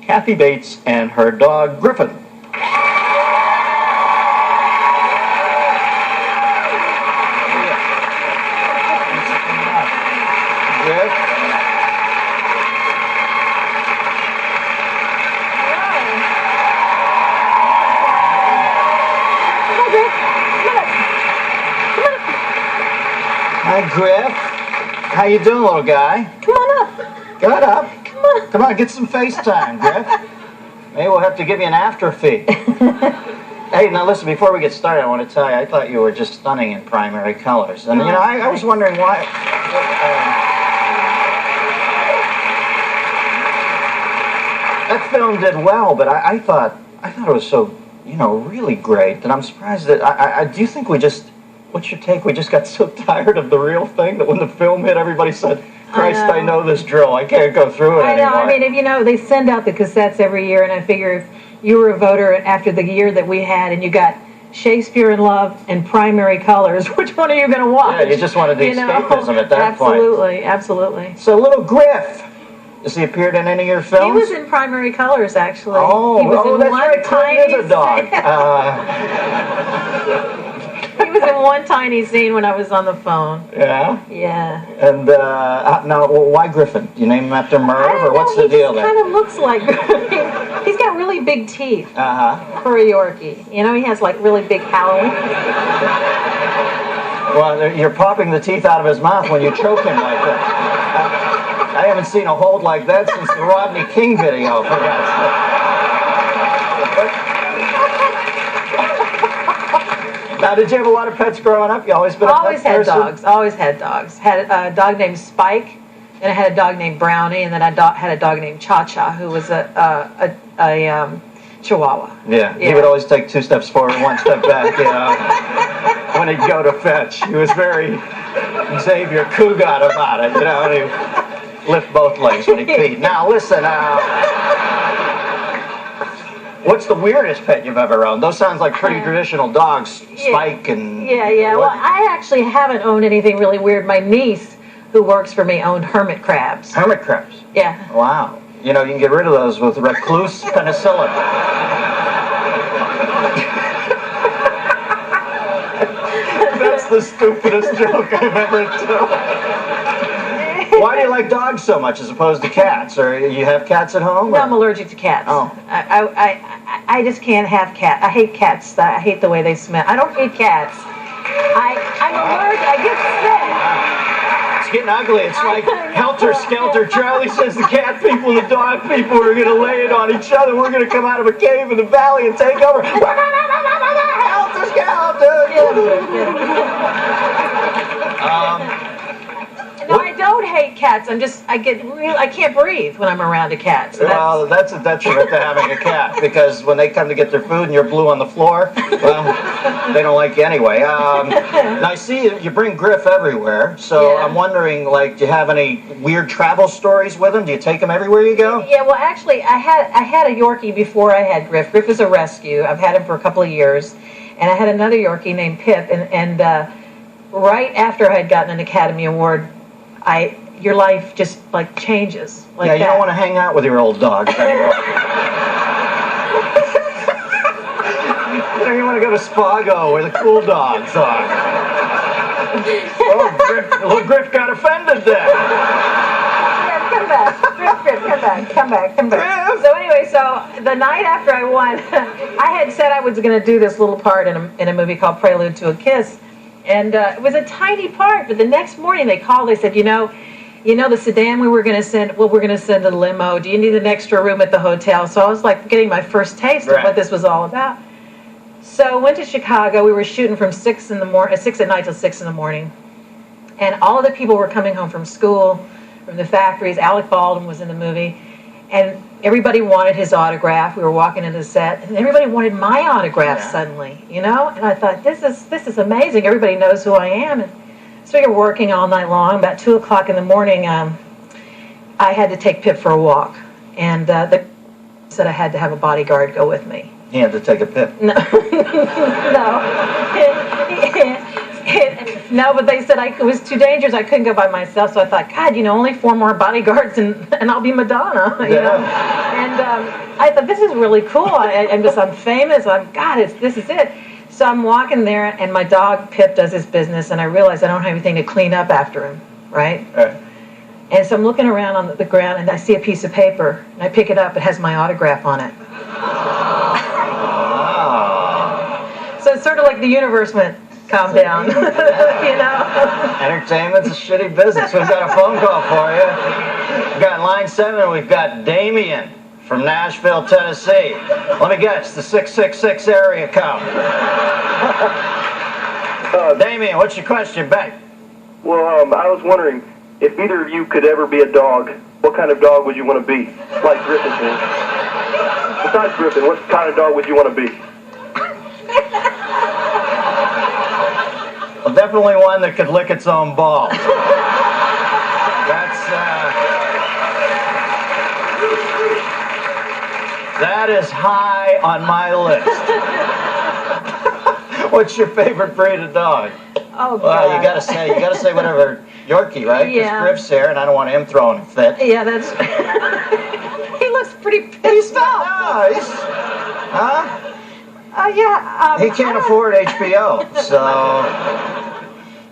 Kathy Bates and her dog, Griffin. Griff. Hi, Griff. How you doing, little guy? Come on up. Get up. Come on. Come on, get some FaceTime, Griff. Maybe we'll have to give you an after fee. Hey, now listen, before we get started, I want to tell you, I thought you were just stunning in primary colors. And, I was wondering why... that film did well, but I thought it was so, really great that I'm surprised that... do you think we just... What's your take? We just got so tired of the real thing that when the film hit, everybody said, Christ, I know this drill. I can't go through it anymore. I mean, if they send out the cassettes every year, and I figure if you were a voter after the year that we had and you got Shakespeare in Love and Primary Colors, which one are you going to watch? Yeah, you just wanted the escapism at that point. Absolutely. So, little Griff, has he appeared in any of your films? He was in Primary Colors, actually. Oh, he was in that's one right. Clint is a dog. He was in one tiny scene when I was on the phone. Yeah? Yeah. And now, why Griffin? Do you name him after Merv, or what's the deal there? He kind of looks like Griffin. He's got really big teeth for a Yorkie. He has like really big howling. Well, you're popping the teeth out of his mouth when you choke him like that. I haven't seen a hold like that since the Rodney King video, for God's sake. Now, did you have a lot of pets growing up? You always been a pet person? Always had dogs. Had a dog named Spike, and I had a dog named Brownie, and then I had a dog named Cha-Cha, who was a Chihuahua. Yeah, he would always take 2 steps forward, 1 step back, when he'd go to fetch. He was very Xavier Cugat about it, and he'd lift both legs when he peed. Now, listen, what's the weirdest pet you've ever owned? Those sounds like pretty traditional dogs, Spike and... Yeah. Well, I actually haven't owned anything really weird. My niece, who works for me, owned hermit crabs. Hermit crabs? Yeah. Wow. You can get rid of those with recluse penicillin. That's the stupidest joke I've ever told. Why do you like dogs so much as opposed to cats? Or you have cats at home? No, I'm allergic to cats. Oh. I just can't have cats. I hate cats. I hate the way they smell. I don't hate cats. I'm allergic. I get sick. It's getting ugly. It's like helter-skelter. Charlie says the cat people and the dog people are going to lay it on each other. We're going to come out of a cave in the valley and take over. Helter-skelter. No, I don't hate cats. I can't breathe when I'm around a cat. So that's a detriment to having a cat, because when they come to get their food and you're blue on the floor, well, they don't like you anyway. Now I see you bring Griff everywhere, so I'm wondering, do you have any weird travel stories with him? Do you take him everywhere you go? Yeah, well, actually, I had a Yorkie before I had Griff. Griff is a rescue. I've had him for a couple of years, and I had another Yorkie named Pip, and right after I had gotten an Academy Award, your life just changes like that. You don't want to hang out with your old dogs anymore. You want to go to Spago where the cool dogs are. Oh, Griff got offended there. Yeah, come back. Griff, come back. Griff. So anyway, the night after I won, I had said I was going to do this little part in a movie called Prelude to a Kiss. And it was a tiny part, but the next morning they called. They said, the sedan we're going to send a limo. Do you need an extra room at the hotel? So I was getting my first taste of what this was all about. So I went to Chicago. We were shooting from 6 at night till 6 in the morning. And all of the people were coming home from school, from the factories. Alec Baldwin was in the movie. And everybody wanted his autograph. We were walking into the set, and everybody wanted my autograph suddenly, And I thought, this is amazing. Everybody knows who I am. And so we were working all night long. About 2 o'clock in the morning, I had to take Pip for a walk, and they said I had to have a bodyguard go with me. He had to take a Pip. No, no, but they said it was too dangerous. I couldn't go by myself, so I thought, God, only 4 more bodyguards and I'll be Madonna. And I thought, this is really cool. I'm famous. This is it. So I'm walking there, and my dog Pip does his business, and I realize I don't have anything to clean up after him, right? And so I'm looking around on the ground, and I see a piece of paper, and I pick it up. It has my autograph on it. So it's sort of like the universe went, calm down, you know? Entertainment's a shitty business. We've got a phone call for you. We've got line 7, we've got Damien from Nashville, Tennessee. Let me guess, the 666 area code. Damien, what's your question, babe? Well, I was wondering, if either of you could ever be a dog, what kind of dog would you want to be? Like Griffin did. Besides Griffin, what kind of dog would you want to be? Well, definitely one that could lick its own balls. That is high on my list. What's your favorite breed of dog? Oh, God. Well, you gotta say whatever. Yorkie, right? Yeah. Because Griff's here, and I don't want him throwing a fit. Yeah, that's... He looks pretty pissed off. Nice. Huh? Yeah. He can't afford HBO, so...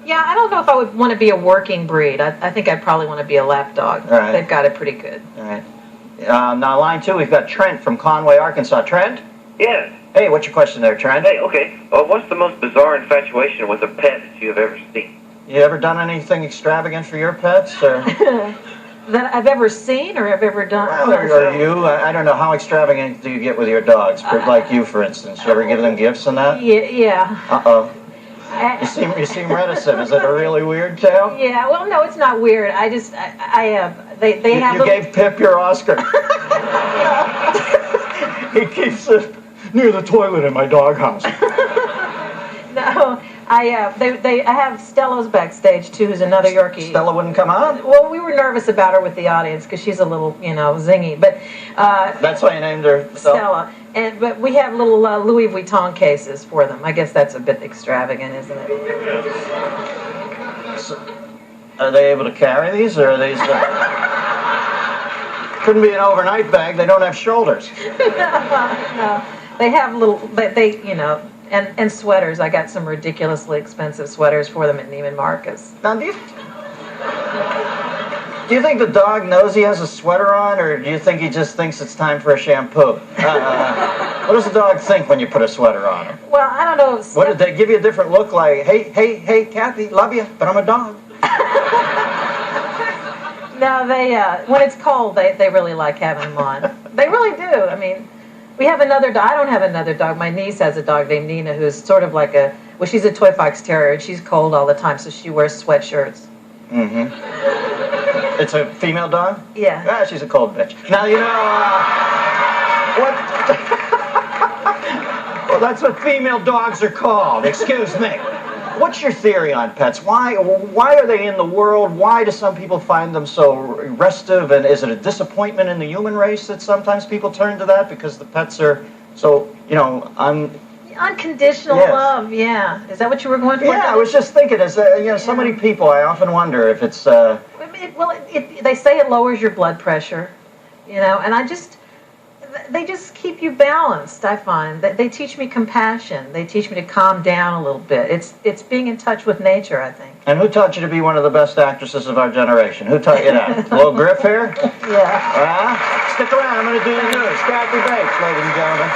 Yeah, I don't know if I would want to be a working breed. I think I'd probably want to be a lap dog. Right. They've got it pretty good. All right. Now, line 2, we've got Trent from Conway, Arkansas. Trent? Yes. Hey, what's your question there, Trent? Hey, okay. What's the most bizarre infatuation with a pet that you have ever seen? You ever done anything extravagant for your pets, or? That I've ever seen or I've ever done? Well, or you? I don't know. How extravagant do you get with your dogs? Like you, for instance. You ever give them gifts and that? Yeah. Uh-oh. You seem reticent. Is it a really weird tale? Yeah, well, no, it's not weird. I just, they have... You gave Pip your Oscar. He keeps it near the toilet in my doghouse. No, I have Stella's backstage, too, who's another Yorkie. Stella wouldn't come out? Well, we were nervous about her with the audience because she's a little, zingy, but... That's why you named her Stella. But we have little Louis Vuitton cases for them. I guess that's a bit extravagant, isn't it? So, are they able to carry these, or are these... Couldn't be an overnight bag. They don't have shoulders. No. They have little... And sweaters. I got some ridiculously expensive sweaters for them at Neiman Marcus. Now, do you think the dog knows he has a sweater on, or do you think he just thinks it's time for a shampoo? What does the dog think when you put a sweater on him? Well, I don't know. What did they give you a different look like? Hey, Kathy, love you, but I'm a dog. No, when it's cold, they really like having them on. They really do. I mean, we have another dog. I don't have another dog. My niece has a dog named Nina, who's sort of like she's a toy fox terrier, and she's cold all the time, so she wears sweatshirts. Mm-hmm. It's a female dog? Yeah. Ah, she's a cold bitch. Now, what? Well, that's what female dogs are called. Excuse me. What's your theory on pets? Why are they in the world? Why do some people find them so restive? And is it a disappointment in the human race that sometimes people turn to that because the pets are so, unconditional love, yeah. Is that what you were going for? Yeah, I was just thinking, so many people, I often wonder if it's... they say it lowers your blood pressure, and they just keep you balanced, I find. They teach me compassion. They teach me to calm down a little bit. It's being in touch with nature, I think. And who taught you to be one of the best actresses of our generation? Who taught you that? Little Griff here? Yeah. Stick around, I'm going to do the news. Kathy Bates, ladies and gentlemen.